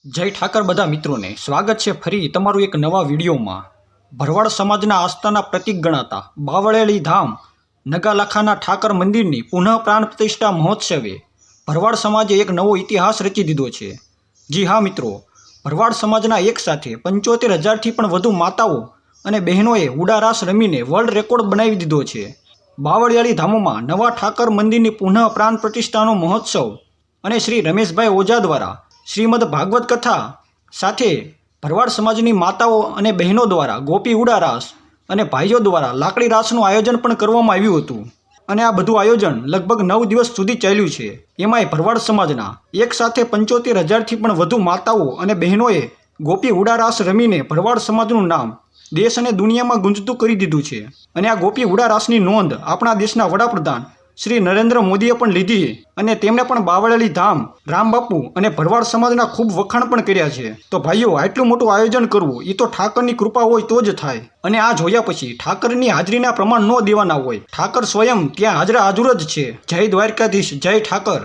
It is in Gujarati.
જય ઠાકર બધા મિત્રોને સ્વાગત છે ફરી તમારું એક નવા વિડીયોમાં। ભરવાડ સમાજના આસ્થાના પ્રતીક ગણાતા બાવળેલી ધામ નગાલખાના ઠાકર મંદિરની પુનઃ પ્રાણ પ્રતિષ્ઠા મહોત્સવે ભરવાડ સમાજે એક નવો ઇતિહાસ રચી દીધો છે। જી હા મિત્રો, ભરવાડ સમાજના એક સાથે 75,000થી પણ વધુ માતાઓ અને બહેનોએ ઉડારાસ રમીને વર્લ્ડ રેકોર્ડ બનાવી દીધો છે। બાવળિયાળી ધામોમાં નવા ઠાકર મંદિરની પુનઃ પ્રાણ પ્રતિષ્ઠાનો મહોત્સવ અને શ્રી રમેશભાઈ ઓઝા દ્વારા શ્રીમદ ભાગવત કથા સાથે ભરવાડ સમાજની માતાઓ અને બહેનો દ્વારા ગોપી ઉડારાસ અને ભાઈઓ દ્વારા લાકડી રાસનું આયોજન પણ કરવામાં આવ્યું હતું અને આ બધું આયોજન લગભગ 9 દિવસ સુધી ચાલ્યું છે। એમાંય ભરવાડ સમાજના એક સાથે 75,000થી પણ વધુ માતાઓ અને બહેનોએ ગોપી ઉડારાસ રમીને ભરવાડ સમાજનું નામ દેશ અને દુનિયામાં ગુંજતું કરી દીધું છે અને આ ગોપી ઉડારાસની નોંધ આપણા દેશના વડાપ્રધાન શ્રી નરેન્દ્ર મોદીએ પણ લીધી અને તેમણે પણ બાવળેલી ધામ રામબાપુ અને ભરવાડ સમાજના ખૂબ વખાણ પણ કર્યા છે। તો ભાઈઓ, આટલું મોટું આયોજન કરવું એ તો ઠાકરની કૃપા હોય તો જ થાય અને આ જોયા પછી ઠાકરની હાજરીના પ્રમાણ ન દેવાના હોય। ઠાકર સ્વયં ત્યાં હાજરા હાજર જ છે। જય દ્વારકાધીશ, જય ઠાકર।